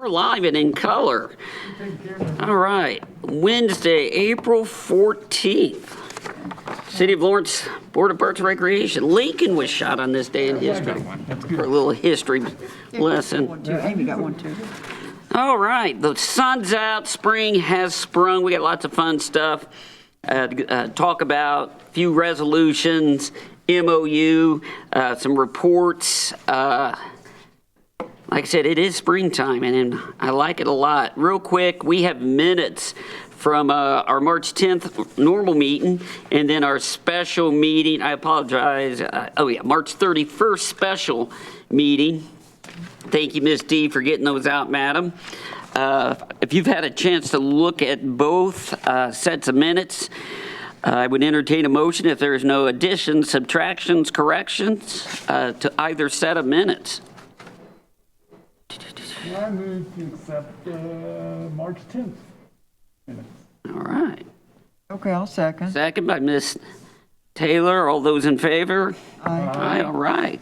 We're live and in color. All right, Wednesday, April 14th. City of Lawrence Board of Parks and Recreation. Lincoln was shot on this day in history. For a little history lesson. Amy got one too. All right, the sun's out, spring has sprung. We got lots of fun stuff. Talk about a few resolutions, MOU, some reports. Like I said, it is springtime, and I like it a lot. Real quick, we have minutes from our March 10th normal meeting, and then our special meeting. I apologize. March 31st special meeting. Thank you, Ms. D, for getting those out, madam. If you've had a chance to look at both sets of minutes, I would entertain a motion if there is no additions, subtractions, corrections to either set of minutes. I move to accept March 10th minutes. All right. Okay, I'll second. Second by Ms. Taylor. All those in favor? Aye. All right.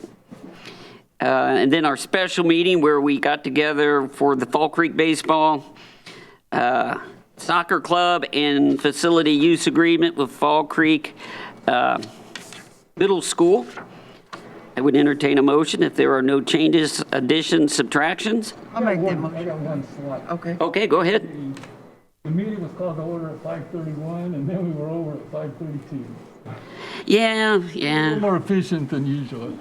And then our special meeting where we got together for the Fall Creek Baseball Soccer Club and facility use agreement with Fall Creek Middle School. I would entertain a motion if there are no changes, additions, subtractions. I'll make that I motion. got one slot. Okay. Okay, go ahead. The meeting was called to order at 5:31, and then we were over at 5:32. Yeah. A little more efficient than usual.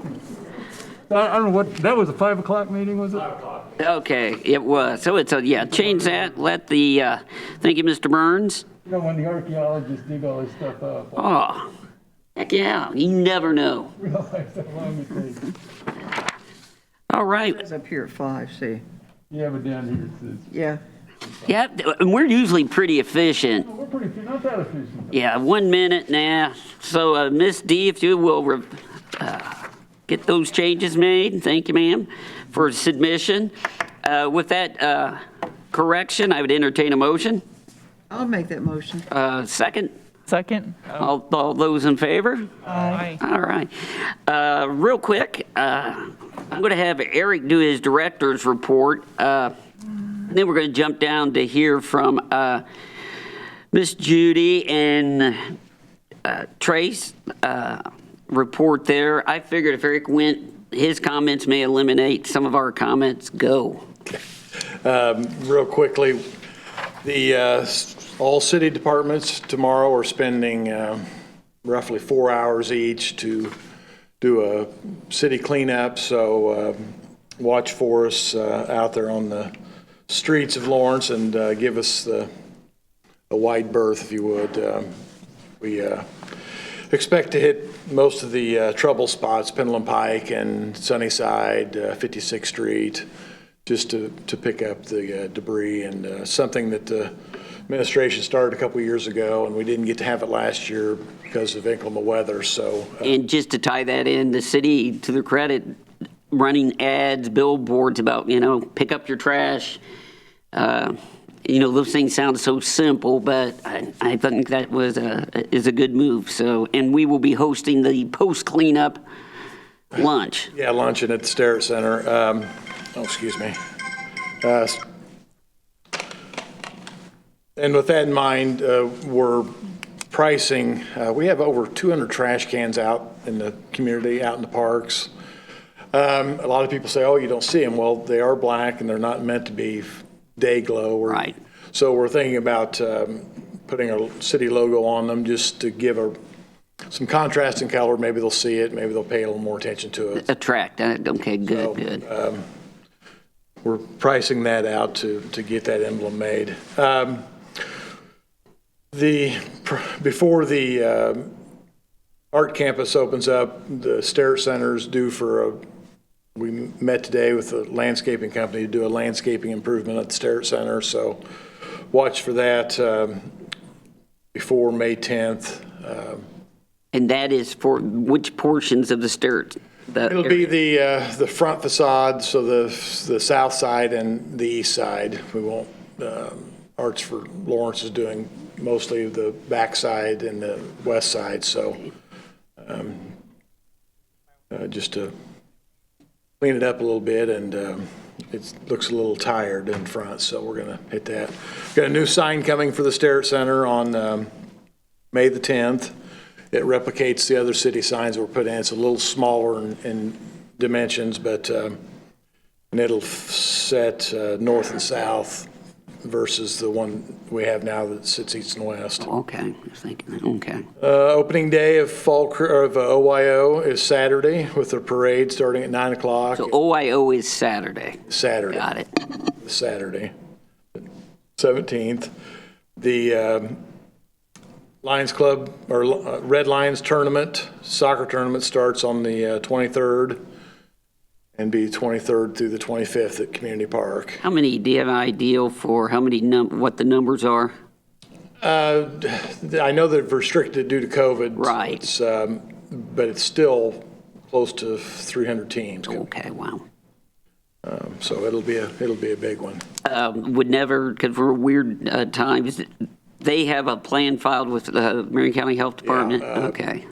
I don't know what, that was a 5 o'clock meeting, was it? 5 o'clock. Okay, it was. So it's change that. Let the, thank you, Mr. Burns. You know, when the archaeologists dig all this stuff up, I Oh, heck yeah. You never know. realize how long it takes. All right. It's up here at 5, see? Yeah, but down here it says, Yeah. Yeah, and we're usually pretty efficient. we're not that efficient. Yeah, 1 minute now. So, Miss D, if you will get those changes made. Thank you, ma'am, for submission. With that correction, I would entertain a motion. I'll make that motion. Second. Second. All those in favor? Aye. All right. Real quick, I'm going to have Eric do his director's report. Then we're going to jump down to hear from Miss Judy and Trace report there. I figured if Eric went, his comments may eliminate some of our comments. Go. Real quickly, the all city departments tomorrow are spending roughly 4 hours each to do a city cleanup. So watch for us out there on the streets of Lawrence and give us a wide berth, if you would. We expect to hit most of the trouble spots, Pendleton Pike and Sunnyside, 56th Street, just to pick up the debris, and something that the administration started a couple of years ago, and we didn't get to have it last year because of inclement weather. So, And just to tie that in, the city, to their credit, running ads, billboards about, pick up your trash. Those things sound so simple, but I think that is a good move. So, and we will be hosting the post cleanup lunch. yeah, luncheon at the Stair Center. Excuse me. And with that in mind, we're pricing, we have over 200 trash cans out in the community, out in the parks. A lot of people say, oh, you don't see them. Well, they are black and they're not meant to be day glow. Right. So we're thinking about putting a city logo on them just to give some contrast in color. Maybe they'll see it. Maybe they'll pay a little more attention to it. Attract. Okay, good, good. We're pricing that out to get that emblem made. Before the art campus opens up, the Stair Center's due for we met today with a landscaping company to do a landscaping improvement at the Stair Center, so watch for that before May 10th. And that is for which portions of the Stair? It'll be the front facade, so the south side and the east side. We won't, Arts for Lawrence is doing mostly the back side and the west side, so just to clean it up a little bit and it looks a little tired in front, so we're going to hit that. Got a new sign coming for the Stair Center on May the 10th. It replicates the other city signs that were put in. It's a little smaller in dimensions, but and it'll set north and south versus the one we have now that sits east and west. Okay, I was thinking, okay. Opening day of OYO is Saturday with the parade starting at 9 o'clock. So OIO is Saturday. Saturday. Got it. Saturday, 17th. The Lions Club, or Red Lions tournament, soccer tournament starts on the 23rd and be 23rd through the 25th at Community Park. How many, do you have an idea for how many, what the numbers are? I know they've restricted due to COVID. Right. But it's still close to 300 teams. Okay, wow. So it'll be a big one. Would never, because we're weird times, they have a plan filed with the Marion County Health Department? Okay.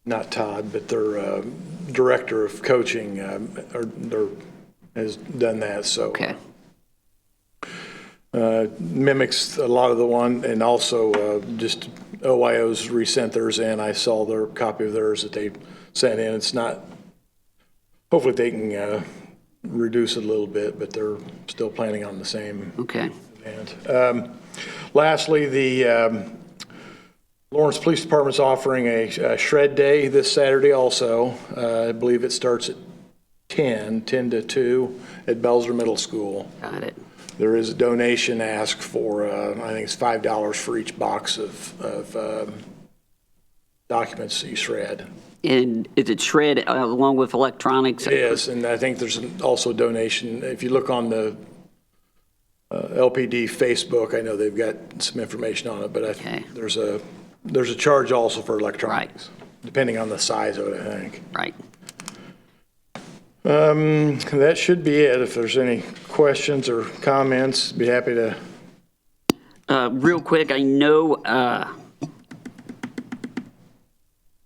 Not Todd, but their director of coaching has done that, so. Okay. Mimics a lot of the one, and also just OYO's resent theirs in. I saw their copy of theirs that they sent in. It's not, hopefully they can reduce it a little bit, but they're still planning on the same Okay. event. Lastly, the Lawrence Police Department's offering a shred day this Saturday also. I believe it starts at 10 to 2 at Belzer Middle School. Got it. There is a donation asked for, I think it's $5 for each box of documents that you shred. And is it shred along with electronics? It is, and I think there's also a donation. If you look on the LPD Facebook, I know they've got some information on it, but Okay. there's a charge also for electronics, depending on the size of it, I think. Right. That should be it. If there's any questions or comments, be happy to. Real quick, I know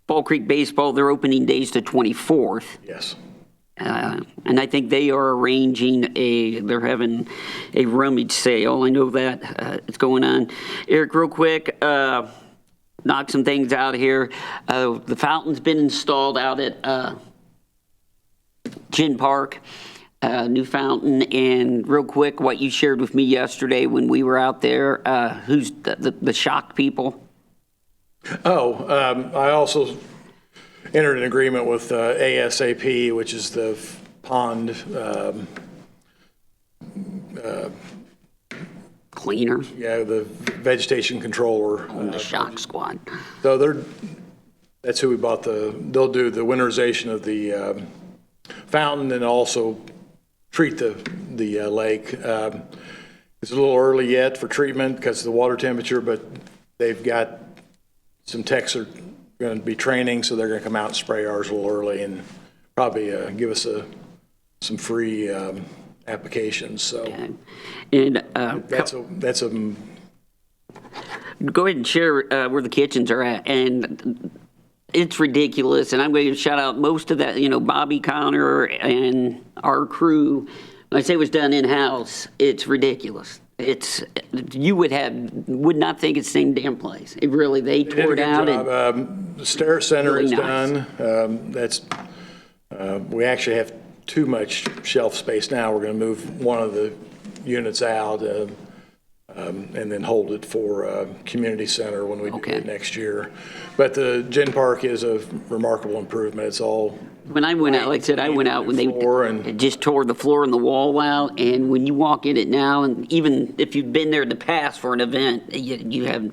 Fall Creek Baseball, their opening day is the 24th. Yes. And I think they are arranging they're having a rummage sale. I know that it's going on. Eric, real quick, knock some things out here. The fountain's been installed out at Gin Park, new fountain. And real quick, what you shared with me yesterday when we were out there, who's the shock people? I also entered an agreement with ASAP, which is the pond Cleaner, the vegetation controller. the shock squad. So that's who we bought they'll do the winterization of the fountain and also treat the lake. It's a little early yet for treatment because of the water temperature, but they've got some techs are going to be training, so they're going to come out and spray ours a little early and probably give us some free applications. So Okay. And that's a go ahead and share where the kitchens are at. And it's ridiculous. And I'm going to shout out most of that, Bobby Connor and our crew. When I say it was done in-house, it's ridiculous. You would not think it's the same damn place. It really, they tore it out. The Stair Center Really is nice. done. We actually have too much shelf space now. We're going to move one of the units out and then hold it for community center when we do Okay. it next year. But the Gin Park is a remarkable improvement. It's all. When I went out, like I said, I went out when Floor and- they just tore the floor and the wall out. And when you walk in it now, and even if you've been there in the past for an event, you have.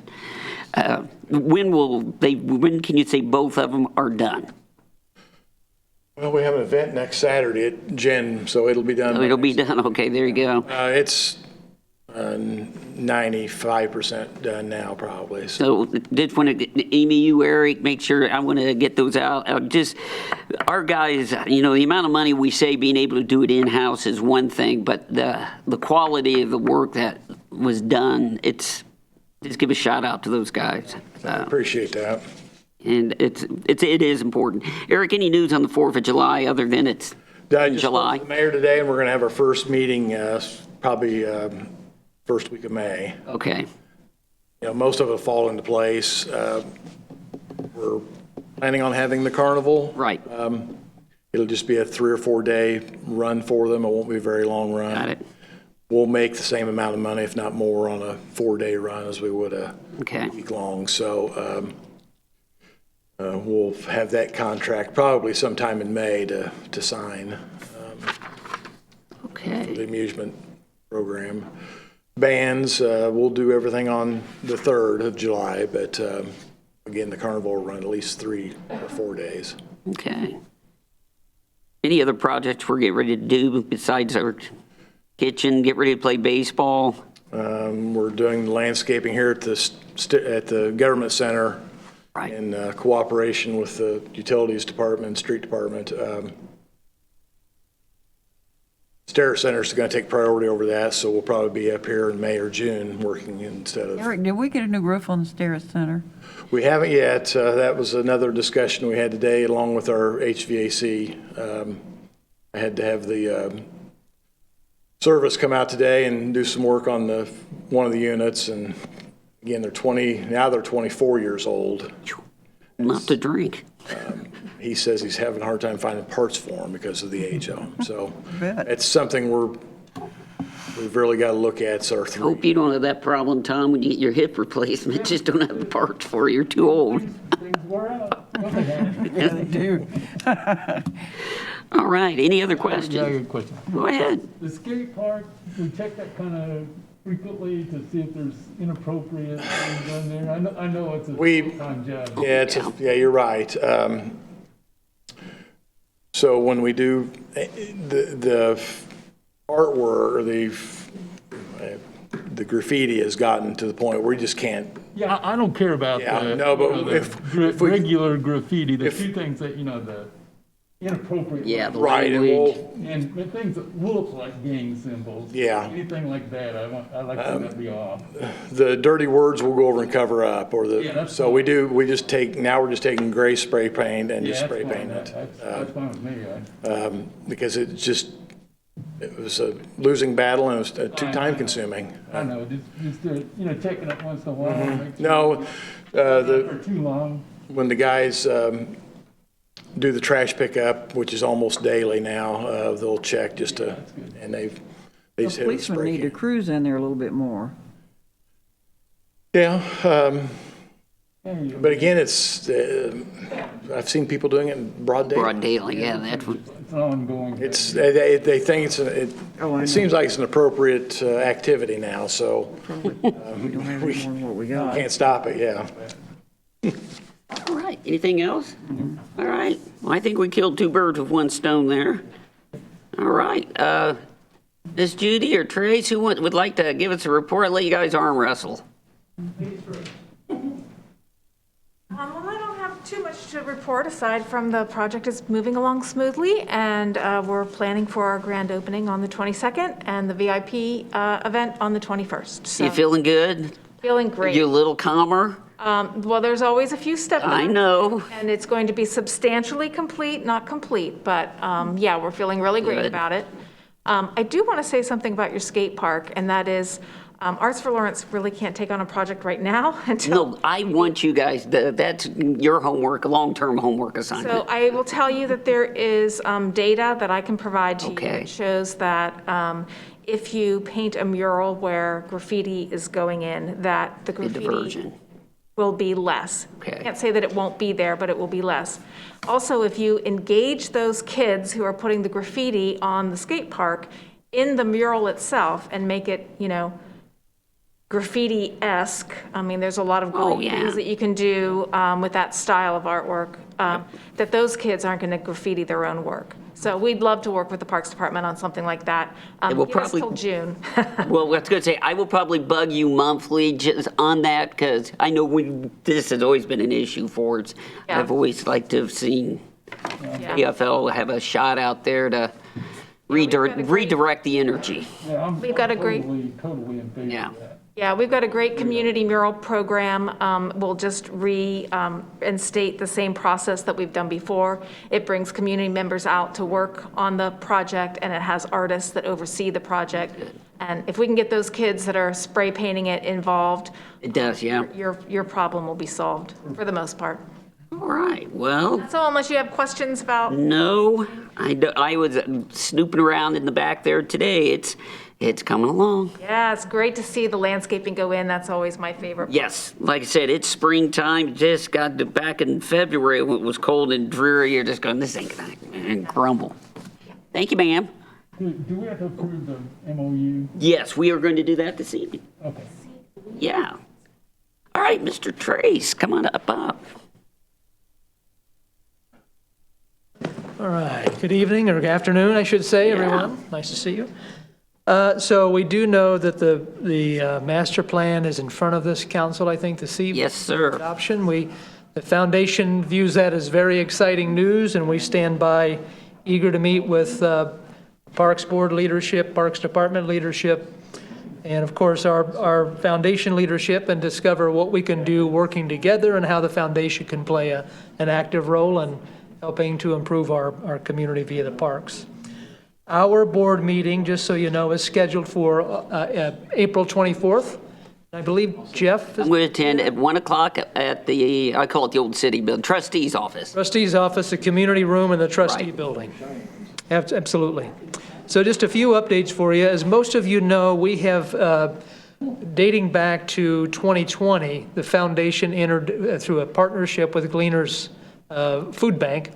When can you say both of them are done? Well, we have an event next Saturday at Gin, so it'll be done. It'll be done. Okay, there you go. It's 95% done now, probably. So just want to, Amy, you, Eric, make sure I want to get those out. Just our guys, the amount of money we save being able to do it in-house is one thing, but the quality of the work that was done, just give a shout out to those guys. I appreciate that. And it is important. Eric, any news on the 4th of July other than it's I in just spoke July? to the mayor today, and we're going to have our first meeting probably first week of May. Okay, Most of it will fall into place. We're planning on having the carnival. right, It'll just be a 3 or 4 day run for them. It won't be a very long run. got it. We'll make the same amount of money, if not more, on a 4-day run as we would a Okay, week long. So we'll have that contract probably sometime in May to sign the okay, amusement program. Bands, we'll do everything on the 3rd of July, but again, the carnival will run at least 3 or 4 days. okay. Any other projects we're getting ready to do besides our kitchen, get ready to play baseball? We're doing landscaping here at the government center Right, in cooperation with the utilities department, street department. Stair Center's going to take priority over that, so we'll probably be up here in May or June working instead of. Eric, did we get a new roof on the Stair Center? We haven't yet. That was another discussion we had today along with our HVAC. I had to have the service come out today and do some work on one of the units, and again, they're 24 years old. not to drink. He says he's having a hard time finding parts for them because of the age of them. So Bet. it's something we've really got to look at. So our Hope you don't have that problem, Tom, when you get your hip replacement, just don't have the parts for it, you're too old. Things wear out. Well, they have. Yeah, they do. All right, any other Yeah, I got a questions? question. Go ahead. The skate park, we check that kind of frequently to see if there's inappropriate things on there. I know it's a full-time job. Yeah, you're right. So when we do the artwork or the graffiti has gotten to the point where we just can't. Yeah, I don't care about Yeah, the, no, but the if we- regular graffiti, the two things that, the inappropriate. Yeah, the Right, and language. And the things that look like gang symbols. Yeah. Anything like that, I like to see that be off. The dirty words we'll go over and cover up, Yeah, that's so we're just taking gray spray paint and just Yeah, spray that's paint fine. it. That's fine with me. Because it was a losing battle and it was too time consuming. I know, just checking it once in a while. make sure No, it's not for too long. when the guys do the trash pickup, which is almost daily now, they'll check just to, and they The just hit a policemen spray need to can. cruise in there a little bit more. Yeah, Hey, but again, I've seen people doing it in broad Broad daylight. daylight, yeah, that's what, it's an ongoing. They think Oh, I know. it seems like it's an appropriate activity now, so We don't have any more than what we got. can't stop it, yeah. all right, anything else? All right, well, I think we killed two birds with one stone there. All right, Miss Judy or Trace, who would like to give us a report? I'll let you guys arm wrestle. Well, I don't have too much to report aside from the project is moving along smoothly, and we're planning for our grand opening on the 22nd and the VIP event on the 21st. So You feeling good? feeling great. You a little calmer? Well, there's always a few step I backs, know. and it's going to be substantially complete, not complete, but yeah, we're feeling really great Good. about it. I do want to say something about your skate park, and that is Arts for Lawrence really can't take on a project right now until. No, I want you guys, that's your homework, a long-term homework So assignment. I will tell you that there is data that I can provide to you Okay. that shows that if you paint a mural where graffiti is going in, that the The graffiti diversion. will be less. Okay. I can't say that it won't be there, but it will be less. Also, if you engage those kids who are putting the graffiti on the skate park in the mural itself and make it, graffiti-esque. I mean, there's a lot of Oh, great yeah. things that you can do with that style of artwork, that those kids aren't going to graffiti their own work. So we'd love to work with the Parks Department on something like that. will Give us probably- till June. Well, I was going to say, I will probably bug you monthly just on that, because I know this has always been an issue for us. Yeah. I've always liked to have seen Yeah. PFL have a shot out there to got a great- redirect the energy. Yeah, We've got a great- Totally in favor Yeah. of that. Yeah, we've got a great community mural program. We'll just reinstate the same process that we've done before. It brings community members out to work on the project, and it has artists that oversee the project. And if we can get those kids that are spray painting it involved, It does, yeah. your problem will be solved for the most part. All right, well, So unless you have questions about, no, I was snooping around in the back there today. It's coming along. yeah, it's great to see the landscaping go in. That's always my favorite. Yes, like I said, it's springtime. Just got back in February when it was cold and dreary. You're just going, this ain't gonna grumble. Thank you, ma'am. Do we have to approve the MOU? Yes, we are going to do that this evening. Okay. Yeah. All right, Mr. Trace, come on up. All right, good evening, or good afternoon, I should say, everyone. Nice to see you. So we do know that the master plan is in front of this council, I think, this evening. Yes, sir. Adoption. The foundation views that as very exciting news, and we stand by, eager to meet with Parks Board leadership, Parks Department leadership, and of course, our foundation leadership, and discover what we can do working together and how the foundation can play an active role in helping to improve our community via the parks. Our board meeting, just so you know, is scheduled for April 24th. I believe Jeff I'm is going to attend at 1 o'clock at I call it the old city building, trustee's office. trustee's office, the community room, and the trustee Right. building. Absolutely. So just a few updates for you. As most of you know, we have, dating back to 2020, the foundation entered through a partnership with Gleaners Food Bank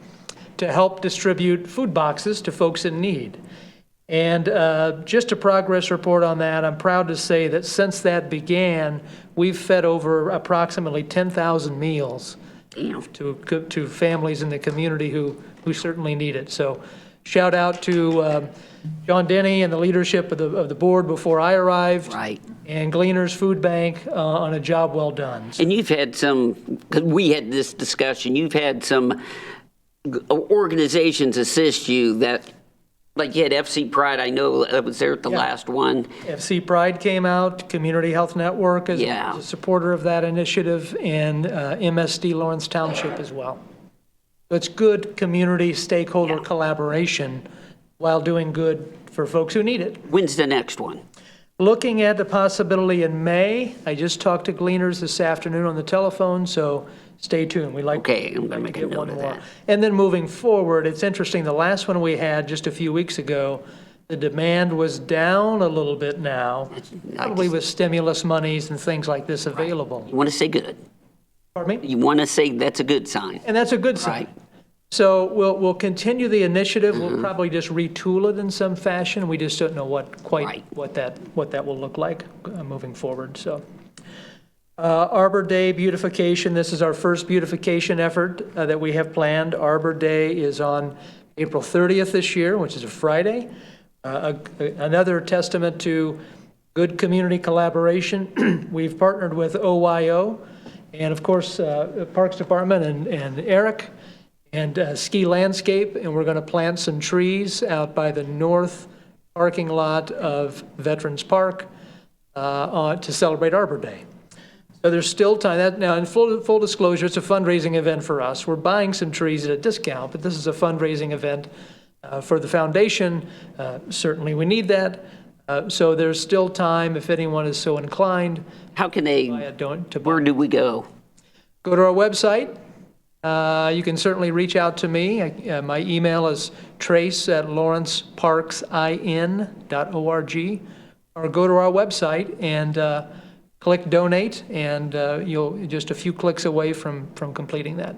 to help distribute food boxes to folks in need. And just a progress report on that, I'm proud to say that since that began, we've fed over approximately 10,000 meals to families in the community who certainly need it. So shout out to John Denny and the leadership of the board before I arrived. Right. And Gleaners Food Bank on a job well done. And you've had because we had this discussion, you've had some organizations assist you that, like you had FC Pride, I know I was there at the last one. FC Pride came out, Community Health Network is a supporter of that initiative, and MSD Lawrence Township as well. So it's good community stakeholder collaboration while doing good for folks who need it. When's the next one? Looking at the possibility in May. I just talked to Gleaners this afternoon on the telephone, so stay tuned. We'd like Okay, I'm to gonna make a get note one of more. that. And then moving forward, it's interesting, the last one we had just a few weeks ago, the demand was down a little bit now, probably with stimulus monies and things like this available. You want to say good. Pardon me? You want to say that's a good sign. And that's a good sign. Right. So we'll continue the initiative. We'll probably just retool it in some fashion. We just don't know Right. what that will look like moving forward. So Arbor Day Beautification. This is our first beautification effort that we have planned. Arbor Day is on April 30th this year, which is a Friday. Another testament to good community collaboration. We've partnered with OYO and, of course, Parks Department and Eric and Ski Landscape, and we're going to plant some trees out by the north parking lot of Veterans Park to celebrate Arbor Day. So there's still time. Now, in full disclosure, it's a fundraising event for us. We're buying some trees at a discount, but this is a fundraising event for the foundation. Certainly we need that. So there's still time if anyone is so inclined. How can they, where do we go? Go to our website. You can certainly reach out to me. My email is trace@lawrenceparksin.org, or go to our website and click donate, and you'll just a few clicks away from completing that.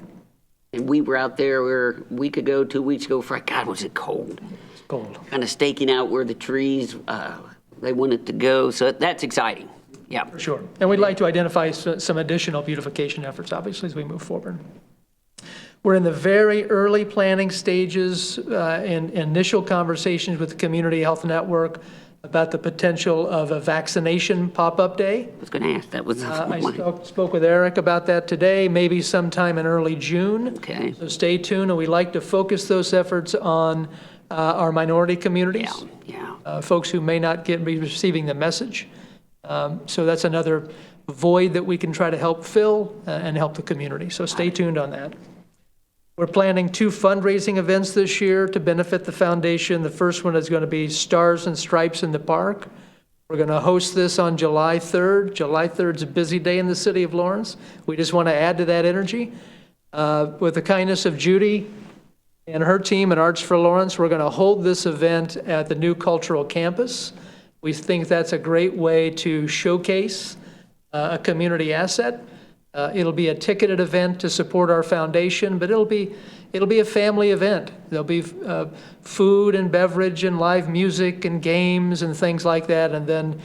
And we were out there a week ago, 2 weeks ago, God, was it cold? It's cold. Kind of staking out where the trees, they wanted to go. So that's exciting. Yeah. For sure. And we'd like to identify some additional beautification efforts, obviously, as we move forward. We're in the very early planning stages and initial conversations with the Community Health Network about the potential of a vaccination pop-up day. I was going to ask, that was I spoke with Eric about that today, maybe sometime in early June. Okay. So stay tuned, and we'd like to focus those efforts on our minority communities. Yeah. Folks who may not be receiving the message. So that's another void that we can try to help fill and help the community. So stay tuned on that. We're planning 2 fundraising events this year to benefit the foundation. The first one is going to be Stars and Stripes in the Park. We're going to host this on July 3rd. July 3rd is a busy day in the city of Lawrence. We just want to add to that energy. With the kindness of Judy and her team at Arts for Lawrence, we're going to hold this event at the new cultural campus. We think that's a great way to showcase a community asset. It'll be a ticketed event to support our foundation, but it'll be a family event. There'll be food and beverage and live music and games and things like that. And then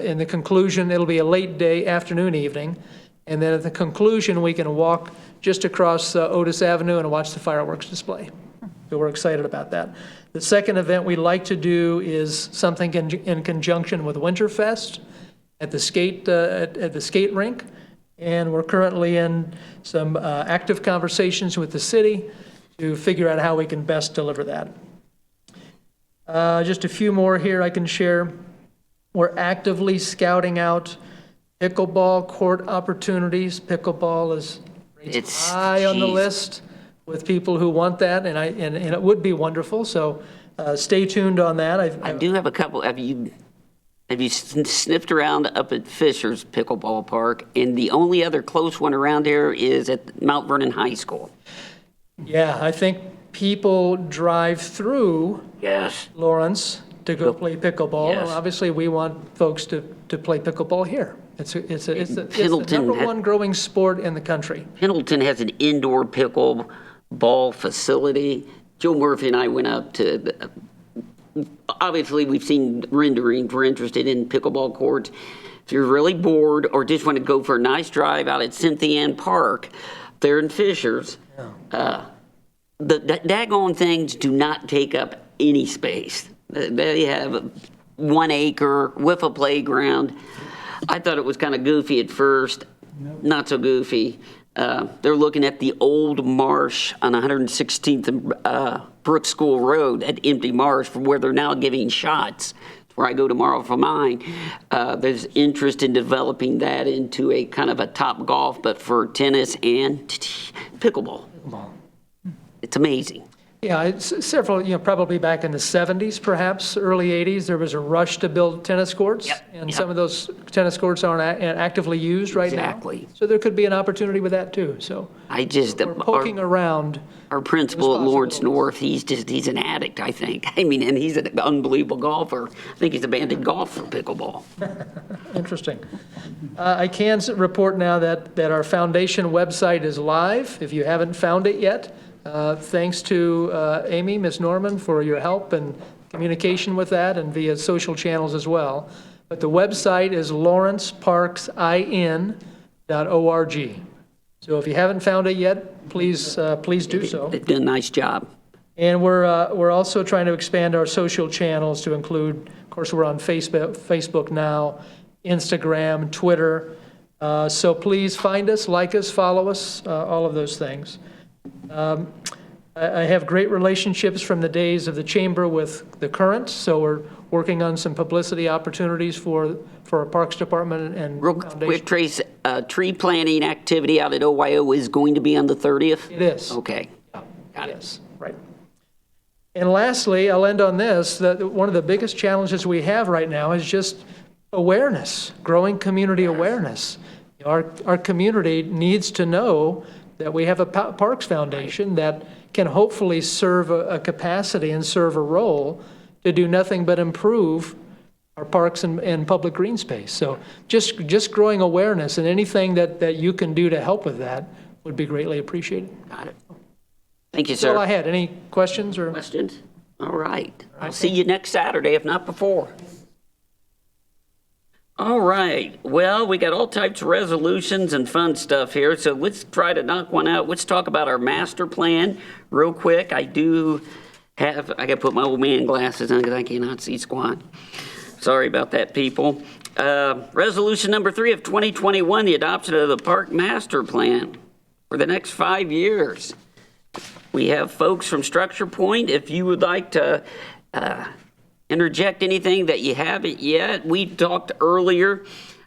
in the conclusion, it'll be a late day, afternoon, evening. And then at the conclusion, we can walk just across Otis Avenue and watch the fireworks display. So we're excited about that. The second event we'd like to do is something in conjunction with Winterfest at the skate rink. And we're currently in some active conversations with the city to figure out how we can best deliver that. Just a few more here I can share. We're actively scouting out pickleball court opportunities. Pickleball is It's high on the jeez. list with people who want that, and it would be wonderful. So stay tuned on that. I do have a couple. Have you sniffed around up at Fisher's Pickleball Park? And the only other close one around here is at Mount Vernon High School. Yeah, I think people drive through Yes. Lawrence to go play pickleball. Yes. Obviously, we want folks to play pickleball here. It's the Pendleton number had- one growing sport in the country. Pendleton has an indoor pickleball facility. Joe Murphy and I went up to, obviously, we've seen renderings. We're interested in pickleball courts. If you're really bored or just want to go for a nice drive out at Cynthia Ann Park, there in Fishers, the daggone things do not take up any space. They have 1 acre with a playground. I thought it was kind of goofy at first, not so goofy. They're looking at the old marsh on 116th and Brook School Road at Empty Marsh, from where they're now giving shots. It's where I go tomorrow for mine. There's interest in developing that into a kind of a top golf, but for tennis and pickleball. It's amazing. Yeah, it's several, probably back in the 70s, perhaps, early 80s, there was a rush to build tennis courts. Yep, And yep. some of those tennis courts aren't actively used right now. Exactly. So there could be an opportunity with that, too. So I just, we're poking around. our principal at Lawrence possibilities. North, he's an addict, I think. I mean, and he's an unbelievable golfer. I think he's abandoned golf for pickleball. Interesting. I can report now that our foundation website is live. If you haven't found it yet, thanks to Amy, Ms. Norman, for your help and communication with that, and via social channels as well. But the website is lawrenceparksin.org. So if you haven't found it yet, please do so. They've done a nice job. And we're also trying to expand our social channels to include, of course, we're on Facebook now, Instagram, Twitter. So please find us, like us, follow us, all of those things. I have great relationships from the days of the chamber with the current, so we're working on some publicity opportunities for our Parks Department and Real Foundation. quick, Trace, tree planting activity out at OYO is going to be on the 30th? It is. Okay. Got it. Yes, right. And lastly, I'll end on this, that one of the biggest challenges we have right now is just awareness, growing community awareness. Our community needs to know that we have a Parks Foundation that can hopefully serve a capacity and serve a role to do nothing but improve our parks and public green space. So just growing awareness, and anything that you can do to help with that would be greatly appreciated. Got it. Thank you, That's all I sir. had. Any questions or? Questions? All right. I'll see you next Saturday, if not before. All right. Well, we got all types of resolutions and fun stuff here, so let's try to knock one out. Let's talk about our master plan real quick. I got to put my old man glasses on because I cannot see squat. Sorry about that, people. Resolution number 3 of 2021, the adoption of the park master plan for the next 5 years. We have folks from Structure Point. If you would like to interject anything that you haven't yet. We talked earlier,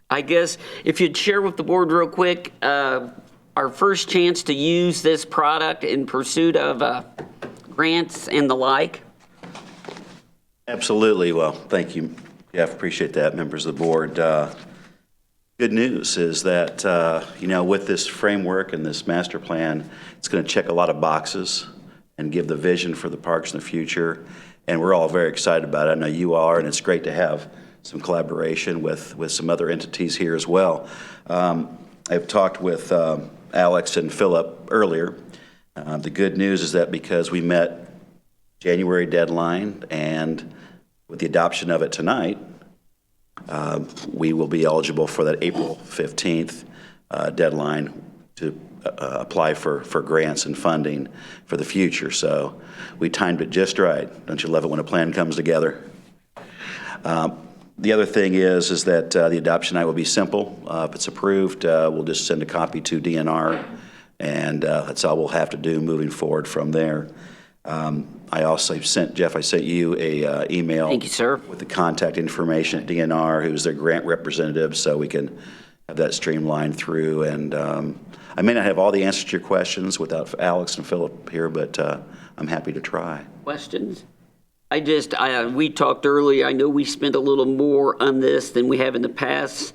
I guess, if you'd share with the board real quick, our first chance to use this product in pursuit of grants and the like. Absolutely. Well, thank you, Jeff. Appreciate that, members of the board. Good news is that, with this framework and this master plan, it's going to check a lot of boxes and give the vision for the parks in the future. And we're all very excited about it. I know you are, and it's great to have some collaboration with some other entities here as well. I've talked with Alex and Philip earlier. The good news is that because we met January deadline and with the adoption of it tonight, we will be eligible for that April 15th deadline to apply for grants and funding for the future. So we timed it just right. Don't you love it when a plan comes together? The other thing is that the adoption night will be simple. If it's approved, we'll just send a copy to DNR, and that's all we'll have to do moving forward from there. I also sent, Jeff, I sent you a email. Thank you, sir. With the contact information at DNR, who's their grant representative, so we can have that streamlined through. And I may not have all the answers to your questions without Alex and Philip here, but I'm happy to try. Questions? We talked earlier, I know we spent a little more on this than we have in the past.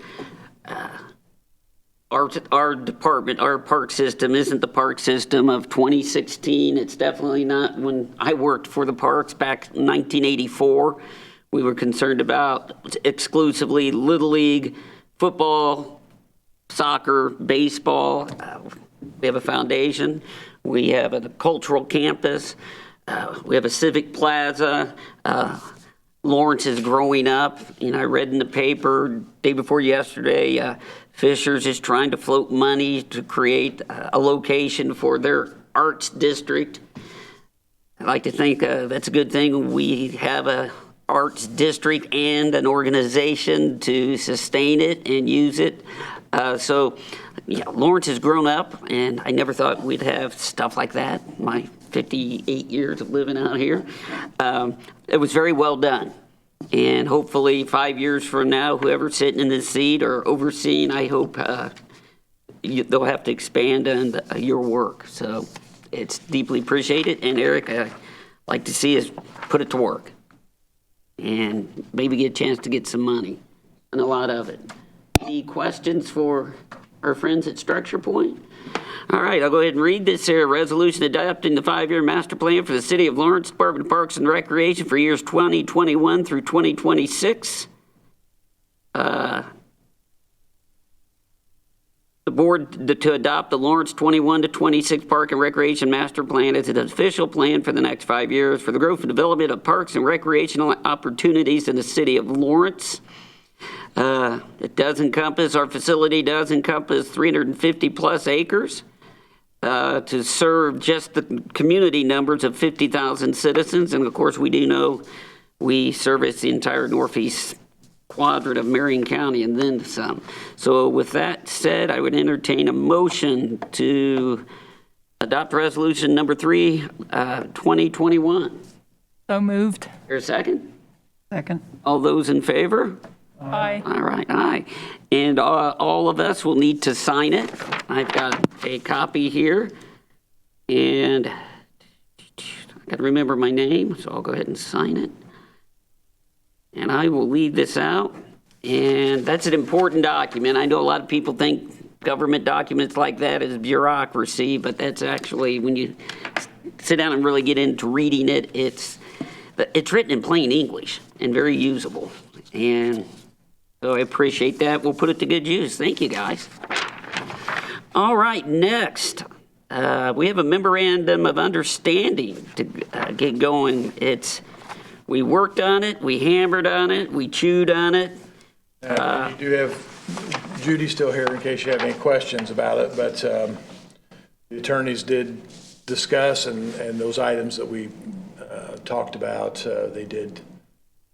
Our department, our park system isn't the park system of 2016. It's definitely not when I worked for the parks back in 1984. We were concerned about exclusively Little League, football, soccer, baseball. We have a foundation. We have a cultural campus. We have a civic plaza. Lawrence is growing up. I read in the paper day before yesterday, Fisher's is trying to float money to create a location for their arts district. I like to think that's a good thing. We have a arts district and an organization to sustain it and use it. Lawrence has grown up, and I never thought we'd have stuff like that. My 58 years of living out here. It was very well done. And hopefully 5 years from now, whoever's sitting in this seat or overseeing, I hope they'll have to expand on your work. So it's deeply appreciated. And Eric, I'd like to see us put it to work and maybe get a chance to get some money and a lot of it. Any questions for our friends at Structure Point? All right, I'll go ahead and read this here. Resolution adopting the 5-year master plan for the City of Lawrence Department of Parks and Recreation for years 2021 through 2026. The board to adopt the Lawrence 21 to 26 Park and Recreation Master Plan as an official plan for the next 5 years for the growth and development of parks and recreational opportunities in the City of Lawrence. It does encompass, our facility does encompass 350 plus acres to serve just the community numbers of 50,000 citizens. And of course, we do know we service the entire northeast quadrant of Marion County and then some. So with that said, I would entertain a motion to adopt resolution number 3, 2021. So moved. Here a second? Second. All those in favor? Aye. All right, aye. And all of us will need to sign it. I've got a copy here. And I got to remember my name, so I'll go ahead and sign it. And I will leave this out. And that's an important document. I know a lot of people think government documents like that is bureaucracy, but that's actually, when you sit down and really get into reading it, it's written in plain English and very usable. And so I appreciate that. We'll put it to good use. Thank you, guys. All right, next, we have a memorandum of understanding to get going. We worked on it, we hammered on it, we chewed on it. You do have Judy still here in case you have any questions about it, but the attorneys did discuss, and those items that we talked about, they did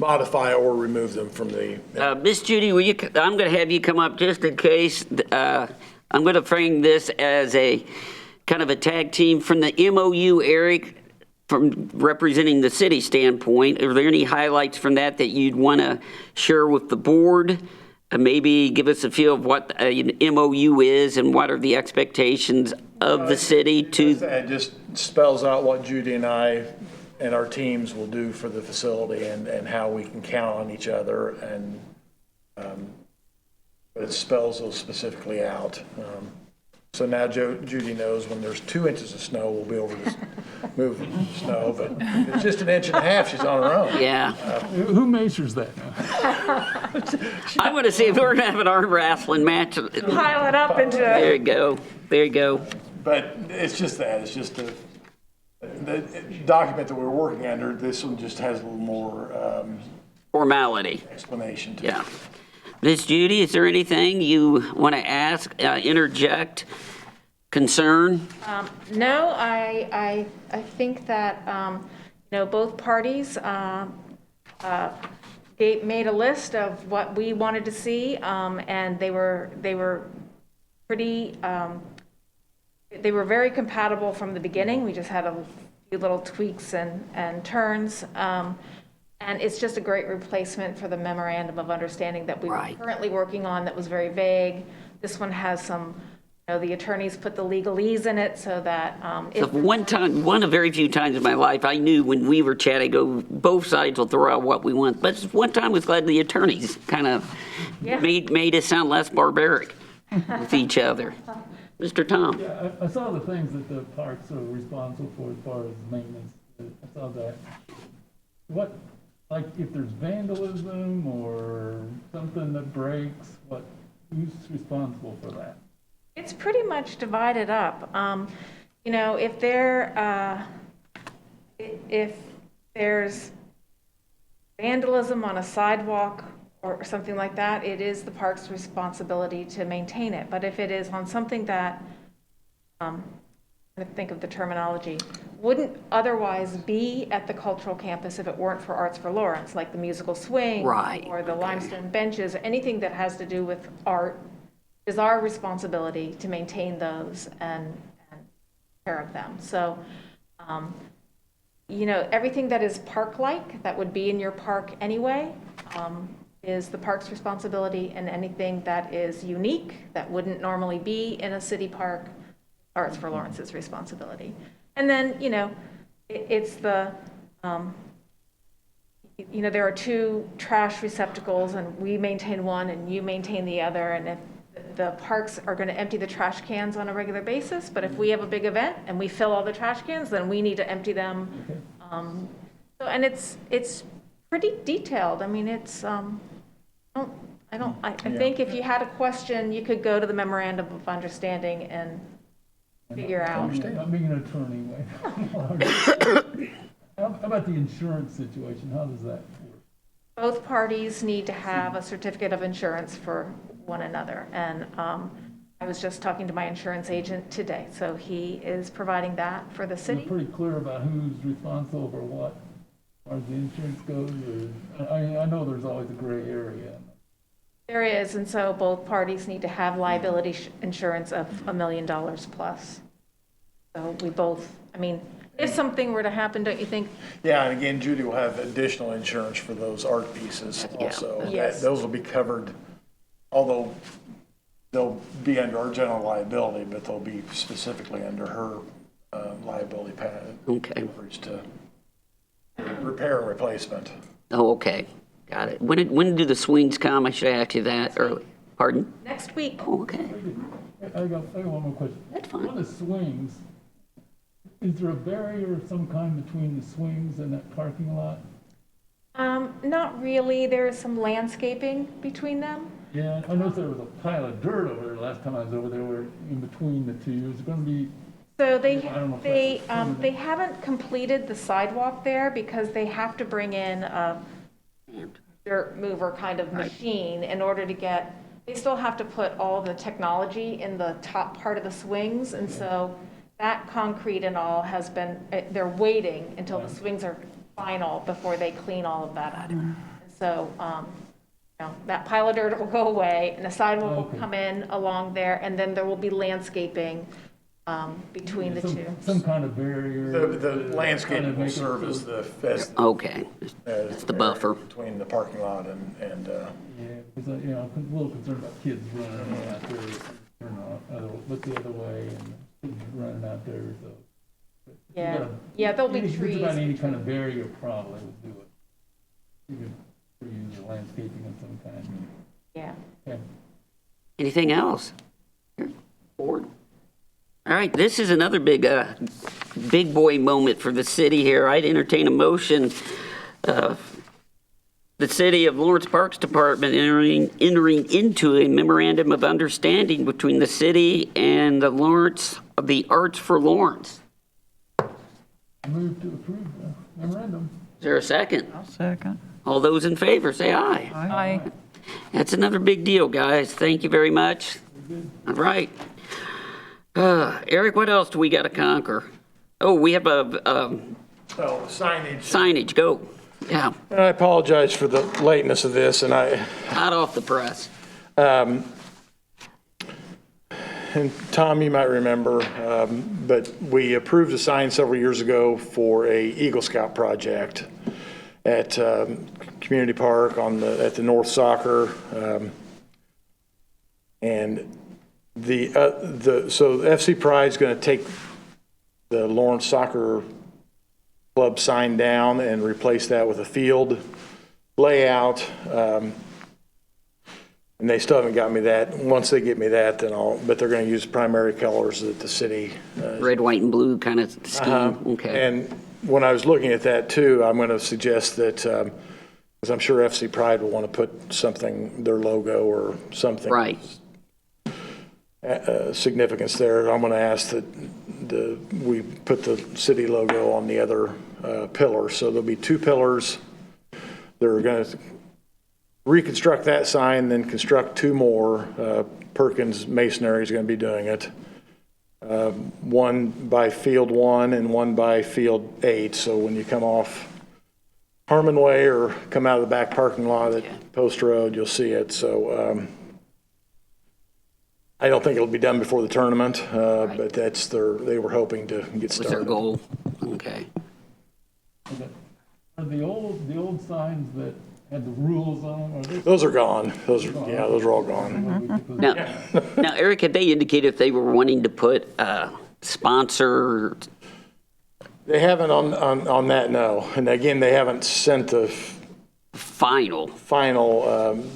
modify or remove them from the. Miss Judy, I'm going to have you come up just in case. I'm going to frame this as a kind of a tag team from the MOU. Eric, from representing the city standpoint, are there any highlights from that that you'd want to share with the board? Maybe give us a feel of what an MOU is and what are the expectations of the city to, It just spells out what Judy and I and our teams will do for the facility and how we can count on each other, and but it spells those specifically out. So now Judy knows when there's 2 inches of snow, we'll be over this, move the snow, but if it's just 1.5 inches, she's on her own. yeah. Who measures that now? I want to see if we're going to have an arm wrestling match. Pile it up into. There you go. There you go. But it's just that, it's just the document that we're working under, this one just has a little more Formality. explanation to it. Yeah. Ms. Judy, is there anything you want to ask, interject, concern? No, I think that, both parties made a list of what we wanted to see, and they were pretty, they were very compatible from the beginning. We just had a few little tweaks and turns. And it's just a great replacement for the memorandum of understanding that we were Right. currently working on that was very vague. This one has some, the attorneys put the legalese in it so that So one of very few times in my life, I knew when we were chatting, both sides will throw out what we want. But one time I was glad the attorneys kind of Yeah. made us sound less barbaric with each other. Mr. Tom? Yeah, I saw the things that the parks are responsible for as far as maintenance. I saw that. What, like if there's vandalism or something that breaks, who's responsible for that? it's pretty much divided up. If there's vandalism on a sidewalk or something like that, it is the park's responsibility to maintain it. But if it is on something that, I'm trying to think of the terminology, wouldn't otherwise be at the cultural campus if it weren't for Arts for Lawrence, like the musical swing. Right, Or the limestone benches, anything that has to do with art is our responsibility to maintain those and take care of them. So, everything that is park-like, that would be in your park anyway, is the park's responsibility, and anything that is unique, that wouldn't normally be in a city park, Arts for Lawrence's responsibility. And then, it's the, there are 2 trash receptacles, and we maintain one and you maintain the other, and if the parks are going to empty the trash cans on a regular basis, but if we have a big event and we fill all the trash cans, then we need to empty them. And it's pretty detailed. I mean, it's, I think if you had a question, you could go to the memorandum of understanding and figure out. Not being an attorney. How about the insurance situation? How does that work? Both parties need to have a certificate of insurance for one another. And I was just talking to my insurance agent today, so he is providing that for the We're city. pretty clear about who's responsible for what, as far as the insurance goes, or, I know there's always a gray area. There is, and so both parties need to have liability insurance of $1 million plus. So we both, if something were to happen, don't you think? Yeah, and again, Judy will have additional insurance for those art pieces also. Yes. Those will be covered, although they'll be under our general liability, but they'll be specifically under her liability coverage to repair and replacement. Oh, okay. Got it. When do the swings come? I should ask you that early. Pardon? Next week. Oh, okay. I got one more question. That's fine. On the swings, is there a barrier of some kind between the swings and that parking lot? Not really. There is some landscaping between them. Yeah, I noticed there was a pile of dirt over there last time I was over there, where in between the two. Is it going to be? So I don't know if they haven't completed the sidewalk there because they have to bring in a dirt mover kind of machine in order to get, they still have to put all the technology in the top part of the swings. And so that concrete and all has been, they're waiting until the swings are final before they clean all of that up. And so, that pile of dirt will go away and the sidewalk will come in along there, and then there will be landscaping between the two. Some kind of barrier. The landscaping will serve as Okay, that's the buffer. between the parking lot and, Yeah, because, I'm a little concerned about kids running out there, look the other way, and kids running out there, so. Yeah, there'll be Just trees. about any kind of barrier probably would do it. You could use landscaping of some kind. Yeah. Okay. Anything else? Board? All right, this is another big boy moment for the city here. I'd entertain a motion, the City of Lawrence Parks Department entering into a memorandum of understanding between the city and the Arts for Lawrence. Move to approve the memorandum. Is there a second? I'll second. All those in favor, say aye. Aye. That's another big deal, guys. Thank you very much. All right. Eric, what else do we got to conquer? Oh, we have a signage. signage. Go. Yeah, And I apologize for the lateness of this, and hot off the press. And Tom, you might remember, but we approved a sign several years ago for a Eagle Scout project at Community Park at the North Soccer. And so FC Pride's going to take the Lawrence Soccer Club sign down and replace that with a field layout. And they still haven't got me that. Once they get me that, then but they're going to use primary colors that the city. Red, white, and blue kind of scheme. Okay. And when I was looking at that too, I'm going to suggest that, because I'm sure FC Pride will want to put something, their logo or something. Right. Significance there. I'm going to ask that we put the city logo on the other pillar. So there'll be two pillars. They're going to reconstruct that sign, then construct two more. Perkins Masonry is going to be doing it. One by Field 1 and one by Field 8. So when you come off Harmon Way or come out of the back parking lot at Post Road, you'll see it. So I don't think it'll be done before the tournament, but they were hoping to get started. What's their goal? Okay. Okay. Are the old signs that had the rules on them, are they? Those are gone. Those are all gone. Now, Eric, had they indicated if they were wanting to put sponsor? They haven't on that, no. And again, they haven't sent the Final.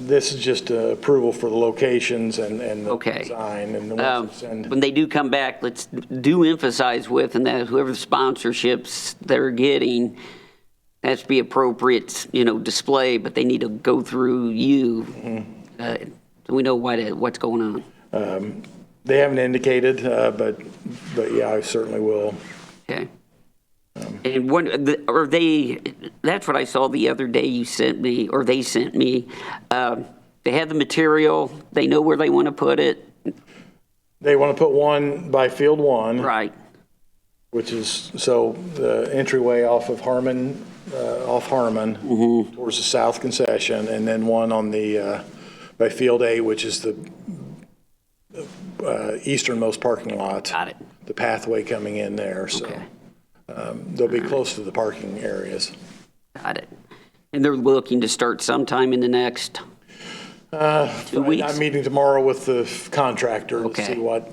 this is just approval for the locations and the Okay. design. And the ones that send. When they do come back, let's do emphasize with, and that whoever the sponsorships they're getting, has to be appropriate, display, but they need to go through you. So we know what's going on. They haven't indicated, but yeah, I certainly will. Okay. And that's what I saw the other day you sent me, or they sent me. They have the material, they know where they want to put it. They want to put one by Field 1. Right. Which is, so the entryway off Harmon, towards the south concession, and then one on by Field 8, which is the easternmost parking lot. Got it. The pathway coming in there, so Okay. they'll be close to the parking areas. Got it. And they're looking to start sometime in the next 2 weeks? I'm meeting tomorrow with the contractor to Okay. see what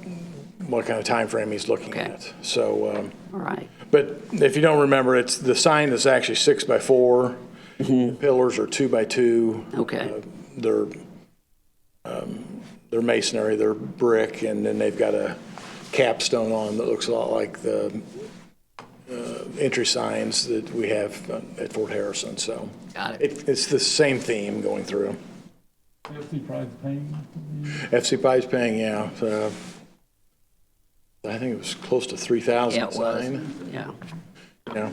kind of time frame he's looking Okay. at. So, All right. but if you don't remember, it's the sign is actually 6 by 4. The pillars are 2 by 2. Okay. They're masonry, they're brick, and then they've got a capstone on that looks a lot like the entry signs that we have at Fort Harrison. So Got it. it's the same theme going through. FC Pride's paying? FC Pie's paying, yeah. I think it was close to 3,000 Yeah, it was. sign. Yeah. Yeah.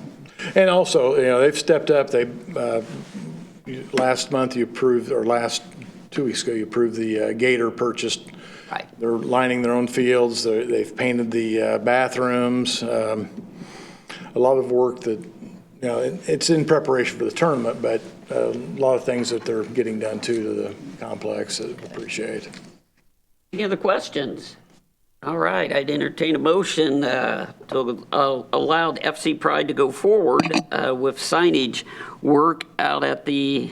And also, they've stepped up. Last month you approved, or last 2 weeks ago, you approved the Gator purchased. Right. They're lining their own fields. They've painted the bathrooms. A lot of work that, it's in preparation for the tournament, but a lot of things that they're getting done too to the complex that we appreciate. Any other questions? All right, I'd entertain a motion to allow the FC Pride to go forward with signage work out at the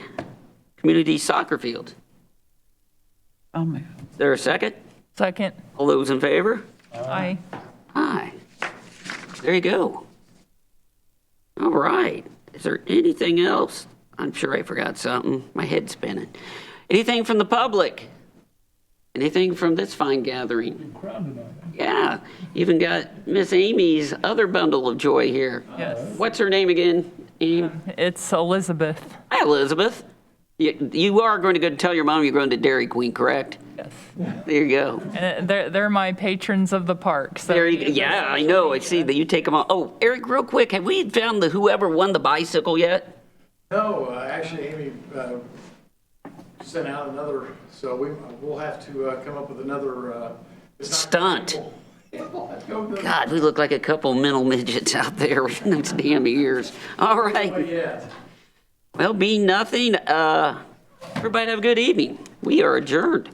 community soccer field. I'll move. Is there a second? Second. All those in favor? Aye. Aye. There you go. All right. Is there anything else? I'm sure I forgot something. My head's spinning. Anything from the public? Anything from this fine gathering? Crowded on it. Yeah, even got Miss Amy's other bundle of joy here. Yes. What's her name again? Amy? It's Elizabeth. Hi, Elizabeth. You are going to go tell your mom you're going to Dairy Queen, correct? Yes. There you go. They're my patrons of the park. So There you go. Yeah, I know. I see that you take them all. Oh, Eric, real quick, have we found the whoever won the bicycle yet? No, actually, Amy sent out another, so we'll have to come up with another. Stunt. We'll have to go with the- God, we look like a couple mental midgets out there with those damn ears. All right. Yeah. Well, being nothing, everybody have a good evening. We are adjourned.